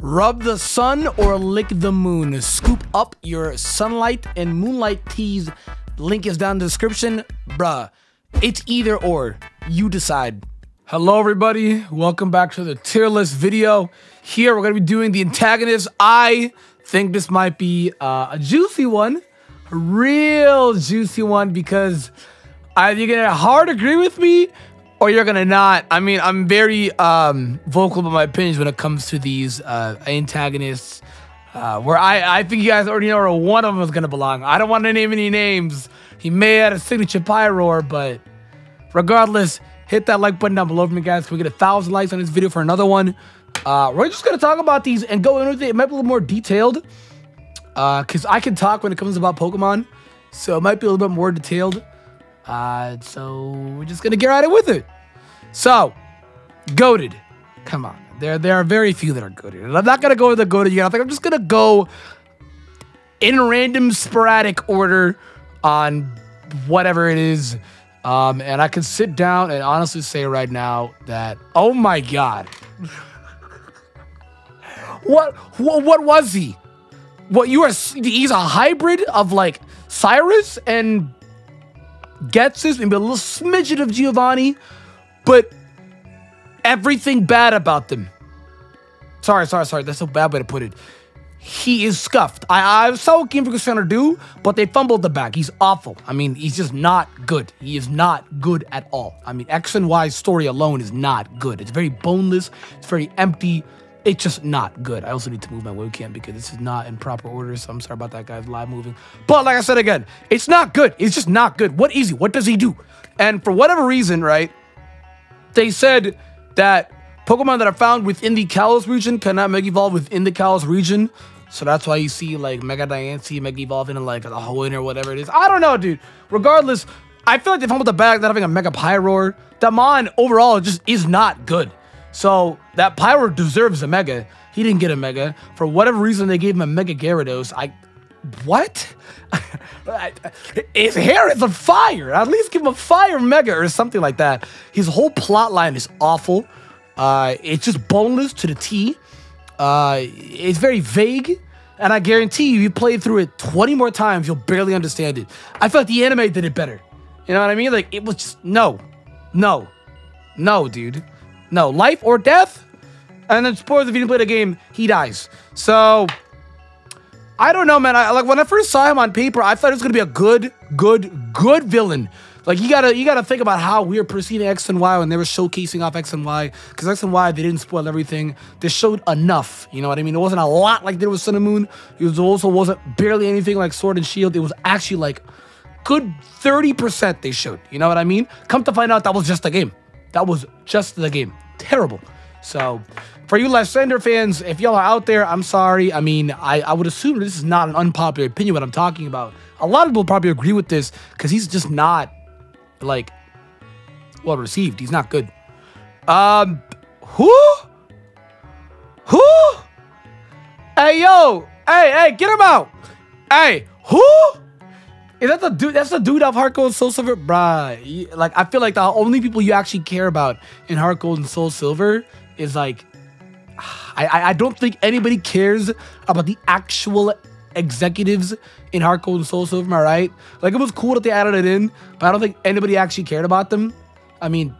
Rub the sun or lick the moon. Scoop up your sunlight and moonlight teas. Link is down in the description. Bruh, it's either or. You decide. Hello everybody, welcome back to the tier list video. Here we're going to be doing the antagonist. I think this might be a juicy one. A real juicy one because either you're going to hard agree with me or you're gonna not. I mean, I'm very vocal about my opinions when it comes to these antagonists. Where I think you guys already know where one of them is gonna belong. I don't want to name any names. He may have a signature pyro, but regardless, hit that like button down below for me, guys. Can we get 1,000 likes on this video for another one? We're just gonna talk about these and go into it. It might be a little more detailed, cause I can talk when it comes about Pokemon, so it might be a little bit more detailed. So we're just gonna get right in with it. So, goated. Come on. There are very few that are goated. And I'm not gonna go with the goated yet. I think I'm just gonna go in random sporadic order on whatever it is. And I can sit down and honestly say right now that, oh my god. What was he? He's a hybrid of like Cyrus and Getsus, maybe a little smidgen of Giovanni, but everything bad about them. Sorry. That's a bad way to put it. He is scuffed. I saw what Game Freak trying to do, but they fumbled the bag. He's awful. I mean, he's just not good. He is not good at all. I mean, X and Y's story alone is not good. It's very boneless. It's very empty. It's just not good. I also need to move my webcam because this is not in proper order, so I'm sorry about that, guys. Live moving. But like I said again, it's not good. It's just not good. What is he? What does he do? And for whatever reason, right, they said that Pokemon that are found within the Kalos region cannot Mega Evolve within the Kalos region. So that's why you see like Mega Diancie Mega Evolving in like a Hoenn or whatever it is. I don't know, dude. Regardless, I feel like they fumbled the bag not having a Mega Pyroar. Damon overall just is not good. So that Pyro deserves a Mega. He didn't get a Mega. For whatever reason, they gave him a Mega Gyarados. What? His hair is on fire. At least give him a Fire Mega or something like that. His whole plot line is awful. It's just boneless to the T. It's very vague. And I guarantee you play through it 20 more times, you'll barely understand it. I feel like the anime did it better. You know what I mean? Like, it was just, no, dude. No, life or death. And then spoilers, if you didn't play the game, he dies. So, I don't know, man. Like when I first saw him on paper, I thought it was gonna be a good villain. Like you gotta think about how we were perceiving X and Y when they were showcasing off X and Y. Because X and Y, they didn't spoil everything. They showed enough. You know what I mean? It wasn't a lot like there was Sun and Moon. It also wasn't barely anything like Sword and Shield. It was actually like good 30% they showed. You know what I mean? Come to find out, that was just the game. That was just the game. Terrible. So, for you Lysander fans, if y'all are out there, I'm sorry. I mean, I would assume this is not an unpopular opinion what I'm talking about. A lot of people probably agree with this because he's just not, like, well received. He's not good. Who? Hey, yo. Hey, get him out. Hey, who? Is that the dude? That's the dude of Heart Gold and Soul Silver, bruh. Like, I feel like the only people you actually care about in Heart Gold and Soul Silver is like, I don't think anybody cares about the actual executives in Heart Gold and Soul Silver. Am I right? Like, it was cool that they added it in, but I don't think anybody actually cared about them. I mean,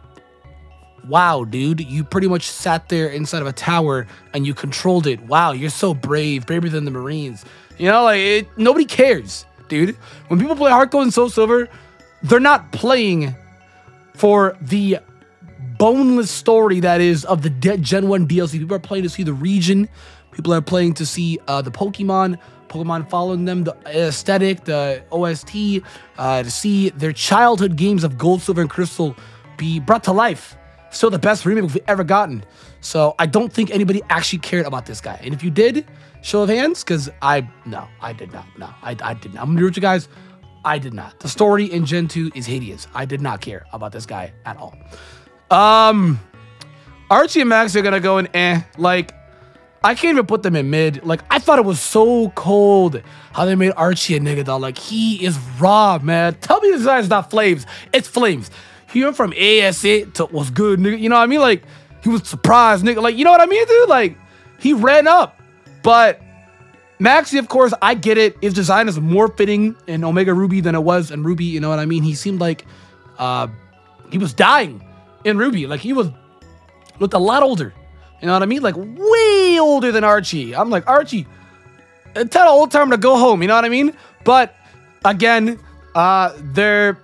wow, dude, you pretty much sat there inside of a tower and you controlled it. Wow, you're so brave, braver than the Marines. You know, like nobody cares. Dude, when people play Heart Gold and Soul Silver, they're not playing for the boneless story that is of the Gen 1 DLC. People are playing to see the region. People are playing to see the Pokemon following them, the aesthetic, the OST, to see their childhood games of Gold, Silver, and Crystal be brought to life. Still the best remake we've ever gotten. So I don't think anybody actually cared about this guy. And if you did, show of hands, because I did not. No, I did not. I'm gonna be with you guys. I did not. The story in Gen 2 is hideous. I did not care about this guy at all. Archie and Max are gonna go in like, I can't even put them in mid. Like, I thought it was so cold how they made Archie a nigga, though. Like, he is raw, man. Tell me this guy's not Flames. It's Flames. He went from ASA to was good, nigga. You know what I mean? Like, he was surprised, nigga. Like, you know what I mean, dude? Like, He ran up. But Maxi, of course, I get it. His design is more fitting in Omega Ruby than it was in Ruby. You know what I mean? He seemed like he was dying in Ruby. Like, he looked a lot older. You know what I mean? Like, way older than Archie. I'm like, Archie, tell the old timer to go home. You know what I mean? But, again, their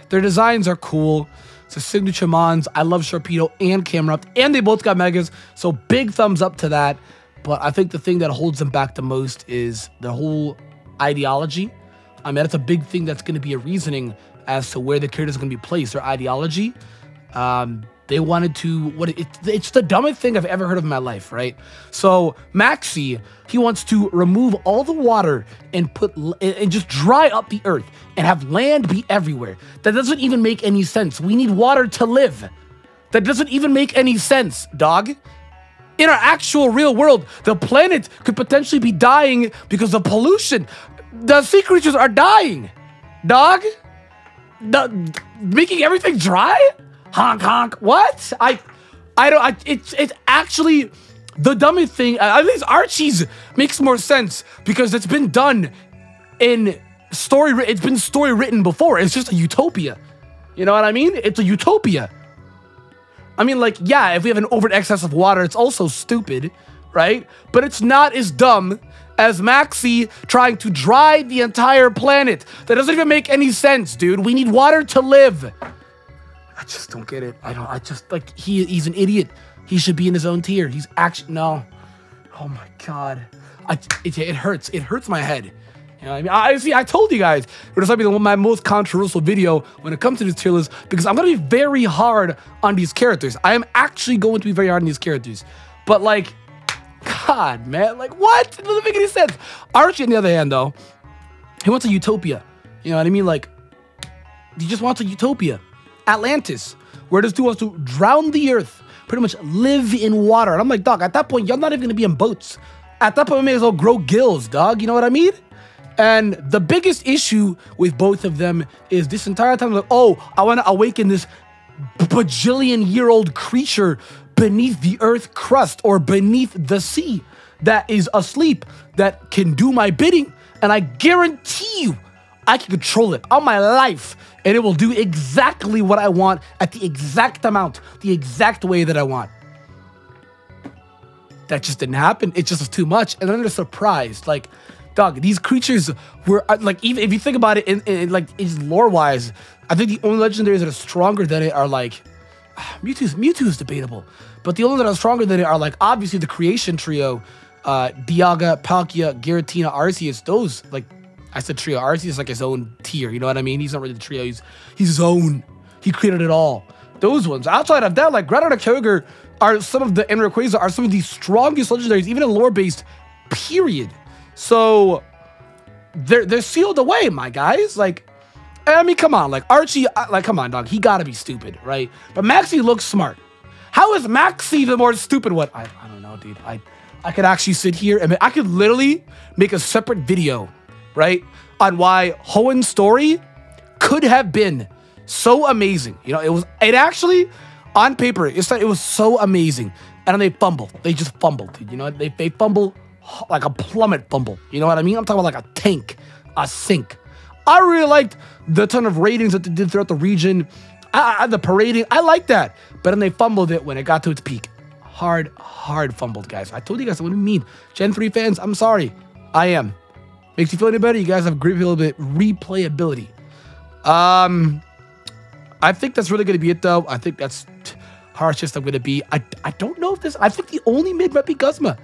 designs are cool. It's a signature Mons. I love Sharpedo and Camerupt, and they both got Megas. So, big thumbs up to that. But I think the thing that holds them back the most is the whole ideology. I mean, that's a big thing that's going to be a reasoning as to where the characters are going to be placed. Their ideology. They wanted to, it's the dumbest thing I've ever heard of in my life, right? So Maxi, he wants to remove all the water and just dry up the earth and have land be everywhere. That doesn't even make any sense. We need water to live. That doesn't even make any sense, dog. In our actual real world, the planet could potentially be dying because of pollution. The sea creatures are dying, dog. Making everything dry? Honk, honk. What? It's actually the dumbest thing. At least Archie's makes more sense because it's been done in story. It's been story written before. It's just a utopia. You know what I mean? It's a utopia. I mean, like, yeah, if we have an over excess of water, it's also stupid, right? But it's not as dumb as Maxi trying to dry the entire planet. That doesn't even make any sense, dude. We need water to live. I just don't get it. He's an idiot. He should be in his own tier. He's actually, no. Oh my God. It hurts. It hurts my head. You know what I mean? I told you guys, this might be my most controversial video when it comes to this tier list because I'm going to be very hard on these characters. I am actually going to be very hard on these characters. But like, God, man, like what? It doesn't make any sense. Archie, on the other hand, though, he wants a utopia. You know what I mean? Like, he just wants a utopia. Atlantis, where this dude wants to drown the earth, pretty much live in water. And I'm like, dog, at that point, y'all not even gonna be in boats. At that point, we may as well grow gills, dog. You know what I mean? And the biggest issue with both of them is this entire time, like, oh, I want to awaken this bajillion-year-old creature beneath the earth crust or beneath the sea that is asleep, that can do my bidding. And I guarantee you, I can control it on my life. And it will do exactly what I want at the exact amount, the exact way that I want. That just didn't happen. It just was too much. And then they're surprised. Like, dog, these creatures were, like, even if you think about it in lore-wise, I think the only legendaries that are stronger than it are, like, Mewtwo's debatable. But the only that are stronger than it are, like, obviously the creation trio, Dialga, Palkia, Giratina, Arceus, those, like, I said trio. Arceus is like his own tier. You know what I mean? He's not really the trio. He's his own. He created it all. Those ones. Outside of that, like Groudon and Kyogre are some of the, and Rayquaza are some of the strongest legendaries, even in lore-based, period. So they're sealed away, my guys. Like, I mean, come on. Like Archie, like, come on, dog. He gotta be stupid, right? But Maxi looks smart. How is Maxi the more stupid one? I don't know, dude. I could actually sit here and I could literally make a separate video, right, on why Hoenn's story could have been so amazing. You know, it actually, on paper, it was so amazing. And then they fumbled. They just fumbled. You know, they fumble like a plummet fumble. You know what I mean? I'm talking about like a tank, a sink. I really liked the ton of ratings that they did throughout the region. The parading, I like that. But then they fumbled it when it got to its peak. Hard fumbled, guys. I told you guys, what do you mean? Gen 3 fans, I'm sorry. I am. Makes you feel any better? You guys have great replayability. I think that's really going to be it, though. I think that's harshest I'm going to be. I don't know if this... I think the only mid might be Guzma.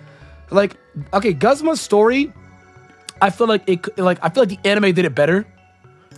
Like, okay, Guzma's story, I feel like the anime did it better.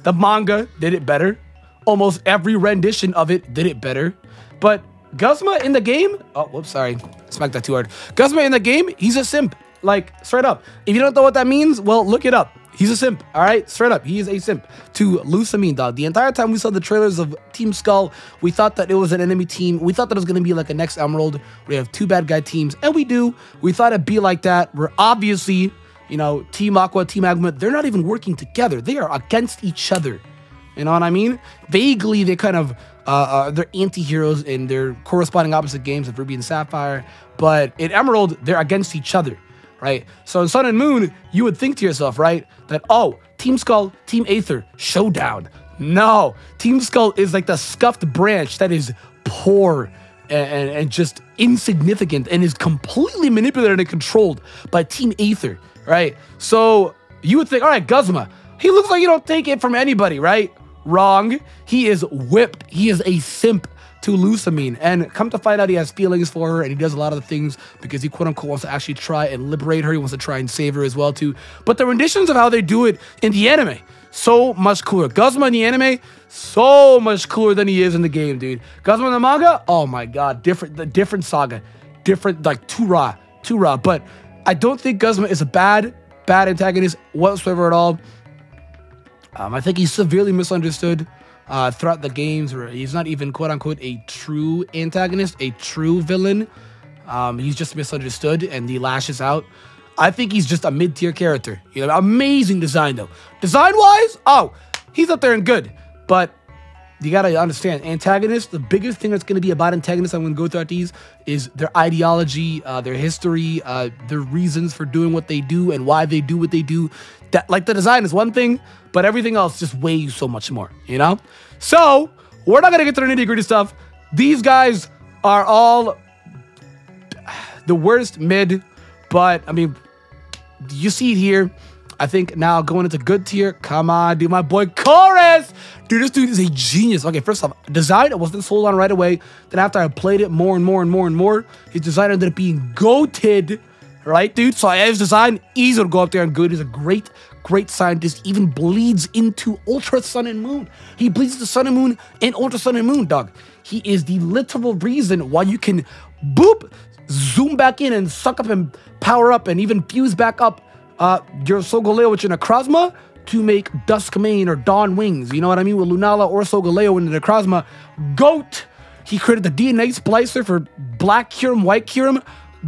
The manga did it better. Almost every rendition of it did it better. But Guzma in the game... Oh, whoops, sorry. Smacked that too hard. Guzma in the game, he's a simp. Like, straight up. If you don't know what that means, well, look it up. He's a simp, all right? Straight up, he is a simp to Lusamine, dog. The entire time we saw the trailers of Team Skull, we thought that it was an enemy team. We thought that it was going to be like a next Emerald. We have two bad guy teams, and we do. We thought it'd be like that. We're obviously, you know, Team Aqua, Team Agma, they're not even working together. They are against each other. You know what I mean? Vaguely, they kind of They're anti-heroes in their corresponding opposite games of Ruby and Sapphire, but in Emerald, they're against each other, right? So in Sun and Moon, you would think to yourself, right, that, oh, Team Skull, Team Aether, showdown. No, Team Skull is like the scuffed branch that is poor and just insignificant and is completely manipulated and controlled by Team Aether, right? So you would think, all right, Guzma, he looks like you don't take it from anybody, right? Wrong. He is whipped. He is a simp to Lusamine. And come to find out, he has feelings for her, and he does a lot of the things because he quote-unquote wants to actually try and liberate her. He wants to try and save her as well, too. But the renditions of how they do it in the anime, so much cooler. Guzma in the anime, so much cooler than he is in the game, dude. Guzma in the manga, oh my god, different saga. Different, like, too raw. But I don't think Guzma is a bad antagonist whatsoever at all. I think he's severely misunderstood throughout the games, where he's not even quote-unquote a true antagonist, a true villain. He's just misunderstood, and he lashes out. I think he's just a mid-tier character. You know, amazing design, though. Design-wise, oh, he's up there and good. But you gotta understand, antagonists, the biggest thing that's gonna be about antagonists I'm gonna go throughout these is their ideology, their history, their reasons for doing what they do and why they do what they do. That, like, the design is one thing, but everything else just weighs so much more, you know? So, we're not gonna get to the nitty-gritty stuff. These guys are all the worst mid, but, I mean, you see it here. I think now going into good tier. Come on, dude, my boy Chorus. Dude, this dude is a genius. Okay, first off, design I wasn't sold on right away. Then after I played it more and more, his design ended up being goated, right, dude? So his design easy to go up there and good. He's a great scientist. Even bleeds into Ultra Sun and Moon. He bleeds into Sun and Moon and Ultra Sun and Moon, dog. He is the literal reason why you can boop, zoom back in and suck up and power up and even fuse back up your Solgaleo with your Necrozma to make Duskmane or Dawn Wings. You know what I mean? With Lunala or Solgaleo in the Necrozma. GOAT! He created the DNA splicer for Black Kyurem, White Kyurem.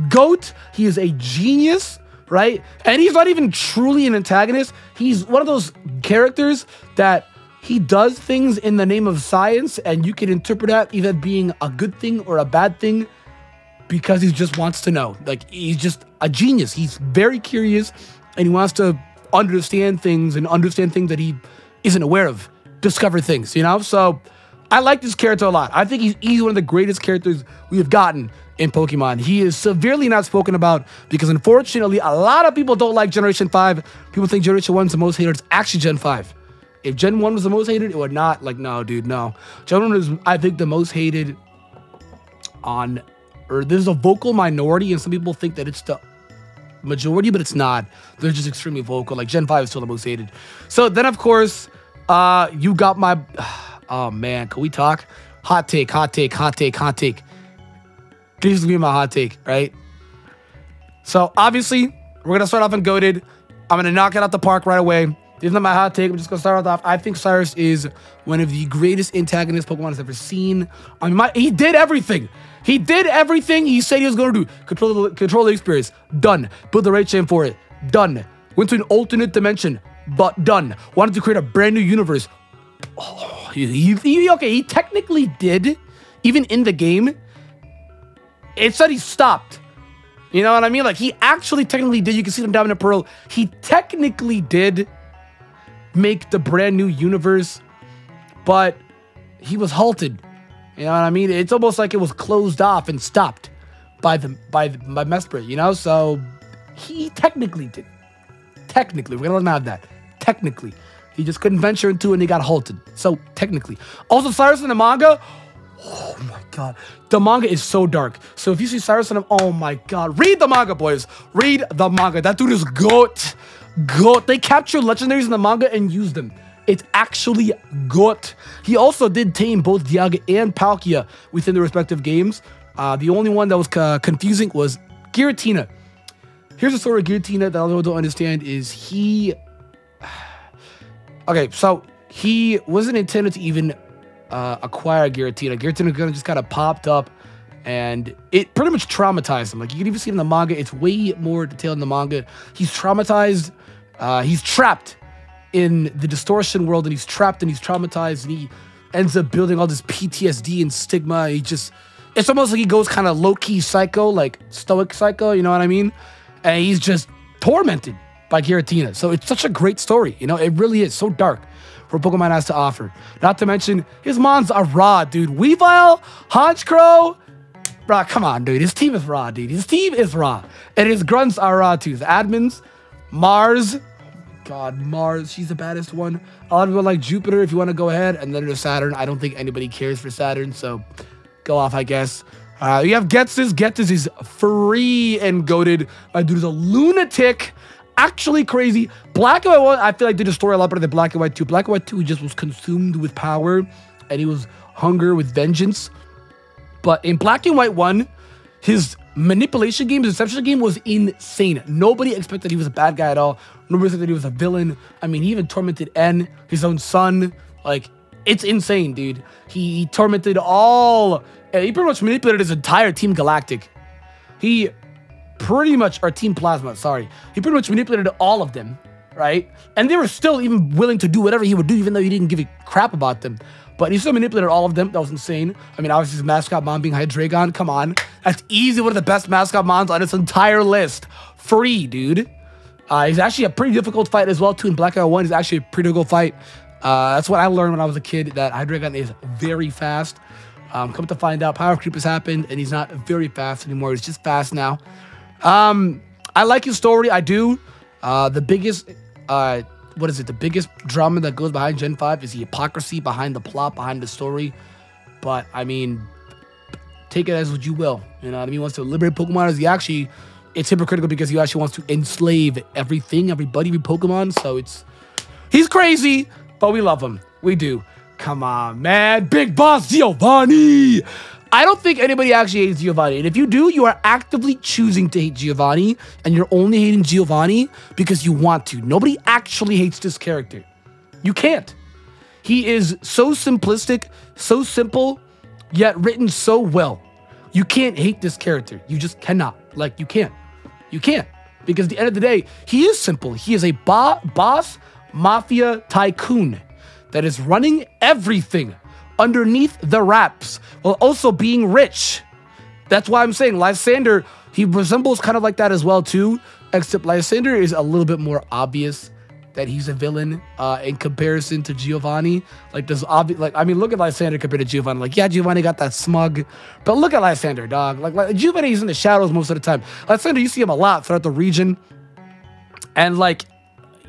GOAT! He is a genius, right? And he's not even truly an antagonist. He's one of those characters that he does things in the name of science, and you can interpret that either being a good thing or a bad thing because he just wants to know. Like, he's just a genius. He's very curious, and he wants to understand things that he isn't aware of. Discover things, you know? So, I like this character a lot. I think he's one of the greatest characters we have gotten in Pokemon. He is severely not spoken about because, unfortunately, a lot of people don't like Generation 5. People think Generation 1 is the most hated. It's actually Gen 5. If Gen 1 was the most hated, it would not. Like, no, dude, no. Gen 1 is, I think, the most hated on Earth. There's a vocal minority, and some people think that it's the majority, but it's not. They're just extremely vocal. Like, Gen 5 is still the most hated. So then, of course, you got my... Oh, man. Can we talk? Hot take. This is going to be my hot take, right? So, obviously, we're going to start off in Goated. I'm going to knock it out the park right away. This is not my hot take. I'm just going to start off. I think Cyrus is one of the greatest antagonists Pokemon has ever seen. I mean, he did everything. He did everything he said he was going to do. Control the experience. Done. Build the right chain for it. Done. Went to an alternate dimension. But done. Wanted to create a brand new universe. Oh, okay, he technically did. Even in the game, it said he stopped. You know what I mean? Like, he actually technically did. You can see them down in Pearl. He technically did make the brand new universe, but he was halted. You know what I mean? It's almost like it was closed off and stopped by Mesprit, you know? So he technically did. Technically, we're gonna let him have that. Technically. He just couldn't venture into it and he got halted. So technically. Also, Cyrus in the manga, oh my god. The manga is so dark. So if you see Cyrus in him, oh my god. Read the manga, boys. Read the manga. That dude is GOAT. GOAT. They capture legendaries in the manga and use them. It's actually GOAT. He also did tame both Dialga and Palkia within the respective games. The only one that was confusing was Giratina. Here's the story of Giratina that a lot of people don't understand is he... Okay, so he wasn't intended to even acquire Giratina. Giratina just kind of popped up and it pretty much traumatized him. Like, you can even see it in the manga. It's way more detailed in the manga. He's traumatized. He's trapped in the distortion world, and he's trapped and he's traumatized, and he ends up building all this PTSD and stigma. It's almost like he goes kind of low-key psycho, like stoic psycho, you know what I mean? And he's just tormented by Giratina. So it's such a great story, you know? It really is so dark for what Pokemon has to offer. Not to mention, his mons are raw, dude. Weavile, Honchkrow, bro, come on, dude. His team is raw, dude. His team is raw. And his grunts are raw, too. The admins, Mars. God, Mars, she's the baddest one. A lot of people like Jupiter if you want to go ahead. And then there's Saturn. I don't think anybody cares for Saturn, so go off, I guess. You have Ghetsis. Ghetsis is free and goated. My dude is a lunatic. Actually crazy. Black and White 1, I feel like did a story a lot better than Black and White 2. Black and White 2, he just was consumed with power. And he was hunger with vengeance. But in Black and White 1, his manipulation game, his deception game was insane. Nobody expected he was a bad guy at all. Nobody expected he was a villain. I mean, he even tormented N, his own son. Like, it's insane, dude. He tormented all... He pretty much manipulated his entire Team Galactic. He pretty much... Or Team Plasma, sorry. He pretty much manipulated all of them, right? And they were still even willing to do whatever he would do, even though he didn't give a crap about them. But he still manipulated all of them. That was insane. I mean, obviously his mascot mon being Hydreigon. Come on. That's easy. One of the best mascot mons on this entire list. Free, dude. He's actually a pretty difficult fight as well, too. In Black and White 1, he's actually a pretty difficult fight. That's what I learned when I was a kid, that Hydreigon is very fast. Come to find out, power creep has happened, and he's not very fast anymore. He's just fast now. I like his story. I do. The biggest... what is it? The biggest drama that goes behind Gen 5 is the hypocrisy behind the plot, behind the story. But, I mean, take it as what you will. You know what I mean? He wants to liberate Pokemon. It's hypocritical because he actually wants to enslave everything, everybody, every Pokemon. So he's crazy, but we love him. We do. Come on, man. Big Boss Giovanni. I don't think anybody actually hates Giovanni. And if you do, you are actively choosing to hate Giovanni. And you're only hating Giovanni because you want to. Nobody actually hates this character. You can't. He is so simplistic, so simple, yet written so well. You can't hate this character. You just cannot. Like, you can't. You can't. Because at the end of the day, he is simple. He is a boss mafia tycoon that is running everything underneath the wraps, while also being rich. That's why I'm saying Lysander, he resembles kind of like that as well too, except Lysander is a little bit more obvious that he's a villain in comparison to Giovanni. Like, there's obvious, like, I mean, look at Lysander compared to Giovanni. Like, yeah, Giovanni got that smug, but look at Lysander, dog. Like Giovanni's in the shadows most of the time. Lysander, you see him a lot throughout the region, and like,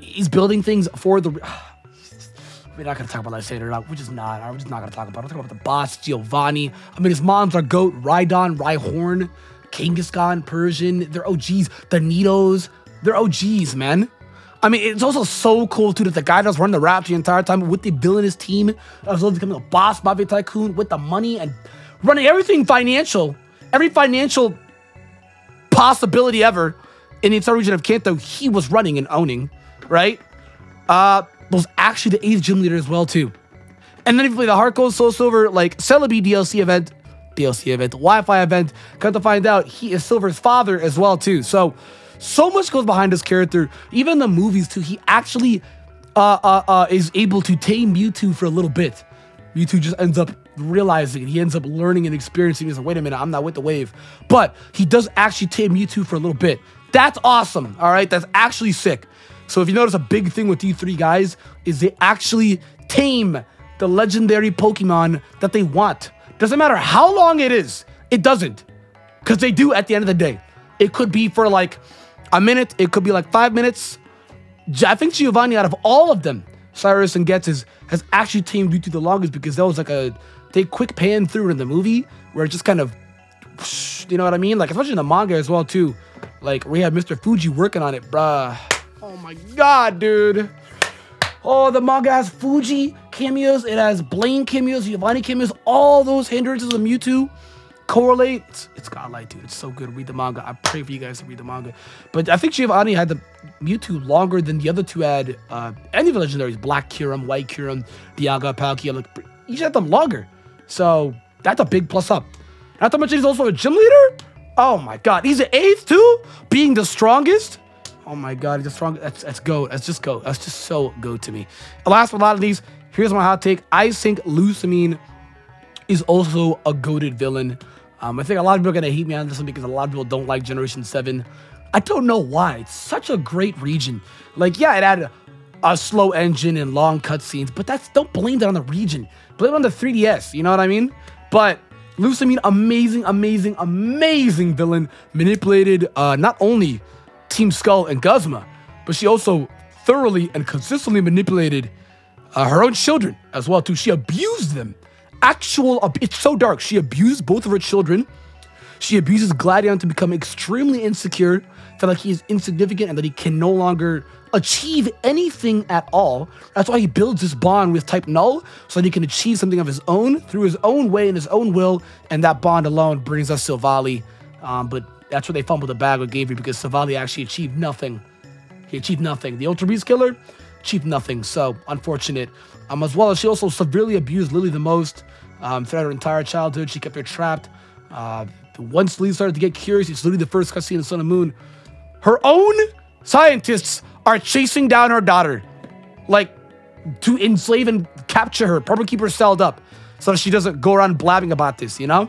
he's building things for the... We're not going to talk about Lysander. We're just not going to talk about it. We're talking about the boss, Giovanni. I mean, his mons are Goat, Rhydon, Rhyhorn, Kangaskhan, Persian. They're OGs. The Nidos. They're OGs, man. I mean, it's also so cool, too, that the guy that's running the Raps the entire time with the villainous team, as well as becoming a boss mafia tycoon with the money and running everything financial, every financial possibility ever in the entire region of Kanto, he was running and owning, right? Was actually the 8th gym leader as well, too. And then if you play the Heart Gold, Soul Silver, like, Celebi DLC event, Wi-Fi event, come to find out he is Silver's father as well, too. So much goes behind this character. Even the movies, too, he actually is able to tame Mewtwo for a little bit. Mewtwo just ends up realizing, he ends up learning and experiencing. He's like, wait a minute, I'm not with the wave. But he does actually tame Mewtwo for a little bit. That's awesome, all right? That's actually sick. So if you notice, a big thing with these three guys is they actually tame the legendary Pokemon that they want. Doesn't matter how long it is. It doesn't. Because they do at the end of the day. It could be for like a minute. It could be like 5 minutes. I think Giovanni, out of all of them, Cyrus and Ghetsis, has actually tamed Mewtwo the longest, because that was like they quick pan through it in the movie where it just kind of, you know what I mean? Like, especially in the manga as well, too. Like, we have Mr. Fuji working on it, bruh. Oh my god, dude. Oh, the manga has Fuji cameos. It has Blaine cameos, Giovanni cameos. All those hindrances of Mewtwo correlate. It's godlike, dude. It's so good. Read the manga. I pray for you guys to read the manga. But I think Giovanni had the Mewtwo longer than the other two had any of the legendaries. Black Kyurem, White Kyurem, Dialga, Palkia. Like, each had them longer. So that's a big plus up. Not to mention he's also a gym leader. Oh my god. He's the 8th too? Being the strongest? Oh my god, he's the strongest. That's GOAT. That's just GOAT. That's just so GOAT to me. And last but not least, here's my hot take. I think Lusamine is also a goated villain. I think a lot of people are going to hate me on this one because a lot of people don't like Generation 7. I don't know why. It's such a great region. Like, yeah, it had a slow engine and long cutscenes, but don't blame that on the region. Blame it on the 3DS, you know what I mean? But Lusamine, amazing, amazing, amazing villain. Manipulated not only Team Skull and Guzma, but she also thoroughly and consistently manipulated her own children as well, too. She abused them. It's so dark. She abused both of her children. She abuses Gladion to become extremely insecure, feel like he is insignificant and that he can no longer achieve anything at all. That's why he builds this bond with Type Null, so that he can achieve something of his own through his own way and his own will, and that bond alone brings us Silvally. But that's where they fumbled the bag with Gabriel, because Silvally actually achieved nothing. He achieved nothing. The Ultra Beast Killer achieved nothing, so unfortunate. As well as she also severely abused Lily the most throughout her entire childhood. She kept her trapped. Once Lily started to get curious, it's literally the first cutscene in Sun and Moon. Her own scientists are chasing down her daughter, like, to enslave and capture her, probably keep her celled up, so that she doesn't go around blabbing about this, you know?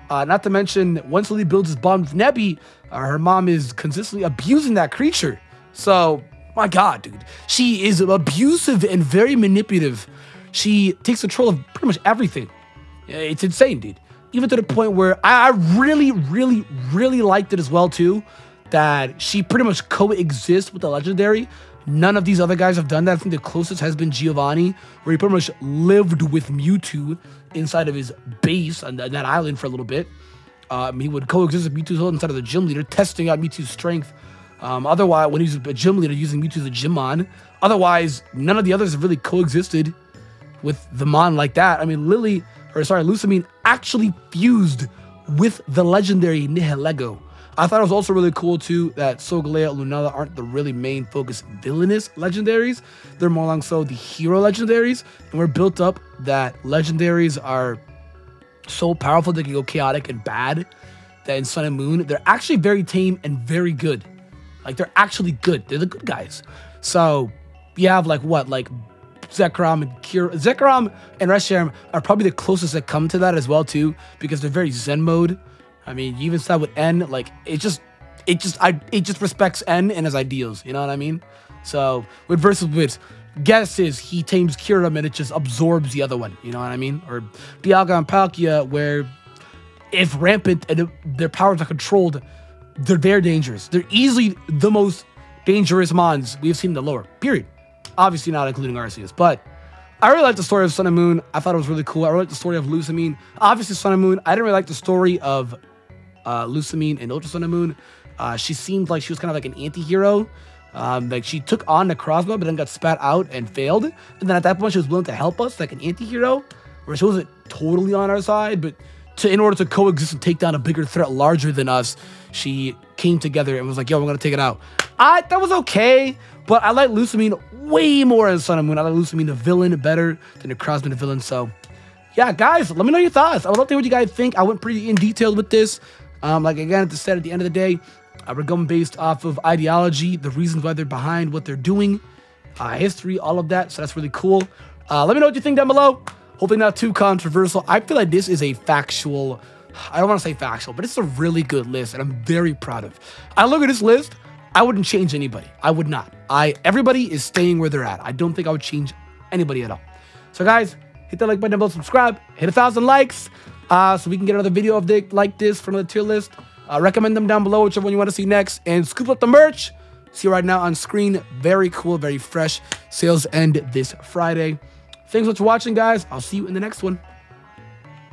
Not to mention, once Lily builds this bond with Nebby, her mom is consistently abusing that creature. So, my God, dude. She is abusive and very manipulative. She takes control of pretty much everything. It's insane, dude. Even to the point where I really, really, really liked it as well, too, that she pretty much coexists with the Legendary. None of these other guys have done that. I think the closest has been Giovanni, where he pretty much lived with Mewtwo inside of his base on that island for a little bit. He would coexist with Mewtwo inside of the gym leader, testing out Mewtwo's strength. Otherwise, when he's a gym leader, using Mewtwo as a Gymon. Otherwise, none of the others have really coexisted with the Mon like that. I mean, Lusamine actually fused with the legendary Nihilego. I thought it was also really cool, too, that Solgaleo and Lunala aren't the really main focus villainous legendaries. They're more along so the hero legendaries. And we're built up that legendaries are so powerful they can go chaotic and bad, that in Sun and Moon, they're actually very tame and very good. Like, they're actually good. They're the good guys. So, you have, like, what? Like, Zekrom and Zekrom and Reshiram are probably the closest that come to that as well, too, because they're very Zen mode. I mean, you even saw with N, like, it just respects N and his ideals, you know what I mean? So, with Guesses, he tames Kyurem and it just absorbs the other one, you know what I mean? Or Dialga and Palkia, where if Rampant and their powers are controlled, they're dangerous. They're easily the most dangerous mons we've seen in the lore, period. Obviously not including Arceus, but I really like the story of Sun and Moon. I thought it was really cool. I really like the story of Lusamine. Obviously, Sun and Moon, I didn't really like the story of Lusamine and Ultra Sun and Moon. She seemed like she was kind of like an anti-hero. Like, she took on Necrozma, but then got spat out and failed. And then at that point, she was willing to help us like an anti-hero, where she wasn't totally on our side, but in order to coexist and take down a bigger threat larger than us, she came together and was like, yo, we're going to take it out. That was okay, but I like Lusamine way more in Sun and Moon. I like Lusamine the villain better than Necrozma the villain. So, yeah, guys, let me know your thoughts. I would love to hear what you guys think. I went pretty in detail with this. Like, again, at the end of the day, we're going based off of ideology, the reasons why they're behind what they're doing, history, all of that. So that's really cool. Let me know what you think down below. Hopefully not too controversial. I feel like this is a factual, I don't want to say factual, but it's a really good list, and I'm very proud of. I look at this list, I wouldn't change anybody. I would not. Everybody is staying where they're at. I don't think I would change anybody at all. So, guys, hit that like button down below, subscribe, hit 1,000 likes, so we can get another video of like this for another tier list. Recommend them down below, whichever one you want to see next, and scoop up the merch. See right now on screen, very cool, very fresh. Sales end this Friday. Thanks so much for watching, guys. I'll see you in the next one.